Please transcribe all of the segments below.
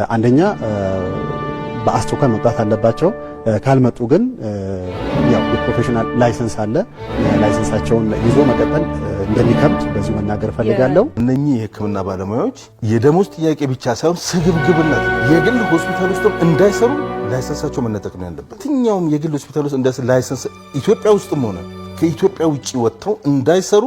አንደኛ በአስቸኳይ መምጣት አለባቸው። ካልመጡ ግን ያው የፕሮፌሽናል ላይሰንስ አለ ላይሰንሳቸውን ይዞ መቀጠል እንደሚከብድ በዚህ መናገር ፈልጋለሁ። እነኚህ የሕክምና ባለሙያዎች የደሞዝ ጥያቄ ብቻ ሳይሆን ስግብግብነት የግል ሆስፒታል ውስጥ እንዳይሰሩ ላይሰንሳቸው መነጠቅ ነው ያለበት። የትኛውም የግል ሆስፒታል ውስጥ እንዳይሰሩ ላይሰንስ ኢትዮጵያ ውስጥም ሆነ ከኢትዮጵያ ውጪ ወጥተው እንዳይሰሩ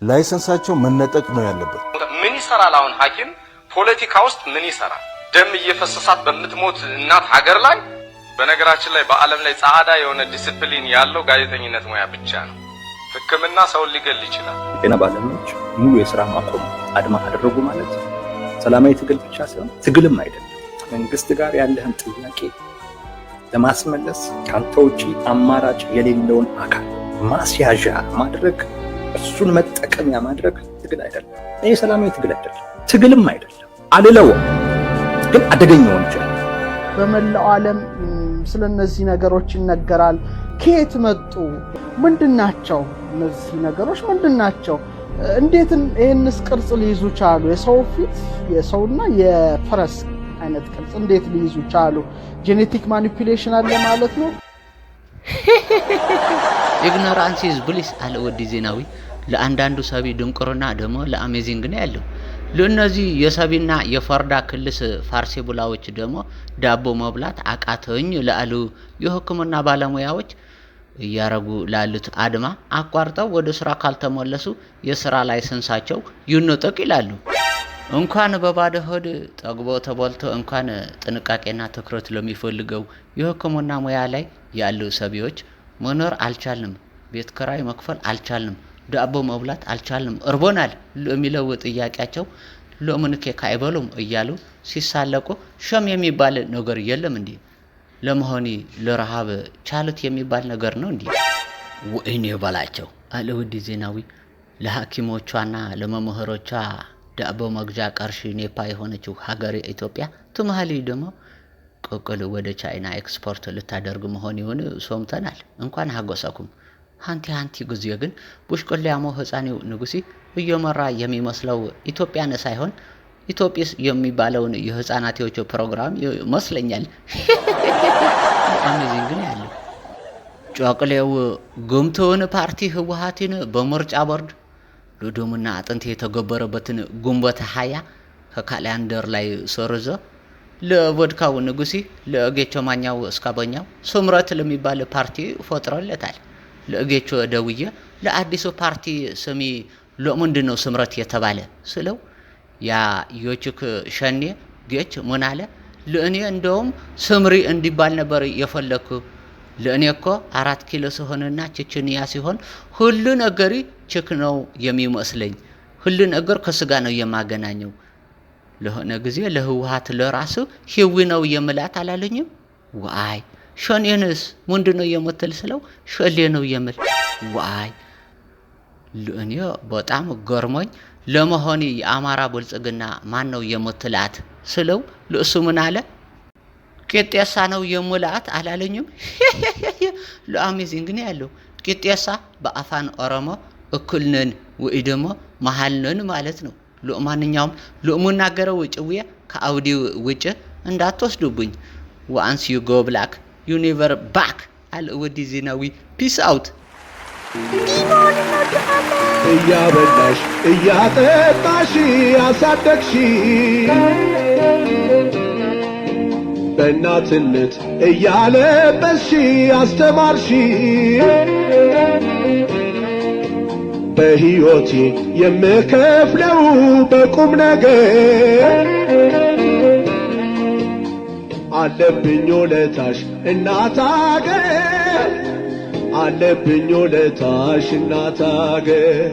ላይሰንሳቸው መነጠቅ ነው ያለበት። ምን ይሰራል አሁን ሐኪም ፖለቲካ ውስጥ ምን ይሰራል? ደም እየፈሰሳት በምትሞት እናት ሀገር ላይ በነገራችን ላይ በአለም ላይ ጻዕዳ የሆነ ዲሲፕሊን ያለው ጋዜጠኝነት ሙያ ብቻ ነው። ሕክምና ሰውን ሊገል ይችላል። የጤና ባለሙያዎች ሙሉ የሥራ ማቆም አድማ አደረጉ ማለት ሰላማዊ ትግል ብቻ ሳይሆን ትግልም አይደለም። መንግስት ጋር ያለህን ጥያቄ ለማስመለስ ካንተ ውጪ አማራጭ የሌለውን አካል ማስያዣ ማድረግ እሱን መጠቀሚያ ማድረግ ትግል አይደለም። ይሄ ሰላማዊ ትግል አይደለም፣ ትግልም አይደለም አልለውም፣ ግን አደገኛ ወንጀል። በመላው ዓለም ስለነዚህ ነገሮች ይነገራል። ከየት መጡ? ምንድናቸው? እነዚህ ነገሮች ምንድናቸው? እንዴት ይሄንስ ቅርጽ ሊይዙ ቻሉ? የሰው ፊት የሰውና የፈረስ አይነት ቅርጽ እንዴት ሊይዙ ቻሉ? ጄኔቲክ ማኒፑሌሽን አለ ማለት ነው። ኢግኖራንስ ኢዝ ብሊስ አለ ወዲ ዜናዊ። ለአንዳንዱ ሰቢ ድንቁርና ደግሞ ለአሜዚንግ ነው ያለው። ለነዚህ የሰቢና የፈርዳ ክልስ ፋርሴ ቡላዎች ደግሞ ዳቦ መብላት አቃተኝ ለአሉ የሕክምና ባለሙያዎች እያረጉ ላሉት አድማ አቋርጠው ወደ ስራ ካልተመለሱ የስራ ላይሰንሳቸው ይነጠቅ ይላሉ። እንኳን በባዶ ሆድ ጠግቦ ተበልቶ እንኳን ጥንቃቄና ትኩረት ለሚፈልገው የሕክምና ሙያ ላይ ያሉ ሰቢዎች መኖር አልቻልንም፣ ቤት ኪራይ መክፈል አልቻልንም፣ ዳቦ መብላት አልቻልንም፣ እርቦናል ለሚለው ጥያቄያቸው ለምን ኬክ አይበሉም እያሉ ሲሳለቁ ሸም የሚባል ነገር የለም እንዴ? ለመሆኒ ለረሃብ ቻሉት የሚባል ነገር ነው እንዴ? ወይኔ ባላቸው አለ ወዲ ዜናዊ። ለሐኪሞቿና ለመምህሮቿ ዳቦ መግዣ ቀርሽ ኔፓ የሆነችው ሀገር ኢትዮጵያ ትማሊ ደግሞ ቆቆል ወደ ቻይና ኤክስፖርት ልታደርግ መሆን ይሆን ሶምተናል። እንኳን ሀጎሰኩም ሃንቲ ጊዜ ግን ቡሽቆሊያሞ ህፃኔው ንጉሲ እየመራ የሚመስለው ኢትዮጵያን ሳይሆን ኢትዮጵስ የሚባለውን የህፃናቶች ፕሮግራም ይመስለኛል። አሜዚንግ ነው ያለው። ጮቅሌው ጉምቱን ፓርቲ ህወሓትን በምርጫ ቦርድ ለደሙና አጥንት የተገበረበትን ግንቦት 20 ከካላንደር ላይ ሰርዞ ለወድካው ንጉሲ ለጌቾ ማኛው እስካበኛው ስምረት ለሚባል ፓርቲ ፈጥሮለታል። ለጌቾ ደውዬ ለአዲሱ ፓርቲ ስሚ ለምንድነው ስምረት የተባለ ስለው ያ ዮቹክ ሸኔ ጌች ምን አለ? ለእኔ እንደውም ስምሪ እንዲባል ነበር የፈለኩ። ለእኔ እኮ 4 ኪሎ ሲሆንና ቸችንያ ሲሆን ሁሉ ነገር ቸክ ነው የሚመስለኝ፣ ሁሉ ነገር ከስጋ ነው የማገናኘው። ለሆነ ጊዜ ለህወሓት ለራሱ ህዊ ነው የምላት አላለኝም? ዋይ ሸኔንስ ምንድነው የምትል ስለው ሸሌ ነው የምል። ዋይ ለእኔ በጣም ገርሞኝ ለመሆኒ የአማራ ብልጽግና ማን ነው የምትላት ስለው ለእሱ ምን አለ? ቄጤሳ ነው የምላት አላለኝም? ለአሜዚንግ ነው ያለው። ቄጤሳ በአፋን ኦሮሞ እኩል ነን ወይ ደግሞ መሃል ነን ማለት ነው። ለማንኛውም ለሙናገረው ጭውዬ ከአውዲው ውጭ እንዳትወስዱብኝ። once you go black you never back አለ ወዲ ዜናዊ። ፒስ አውት። እያበላሽ እያጠጣሽ ያሳደግሽ በእናትነት እያለበስሽ አስተማርሽ በሕይወቴ የምከፍለው በቁም ነገር አለብኝ ውለታሽ እናት አገር አለብኝ ውለታሽ እናት አገር።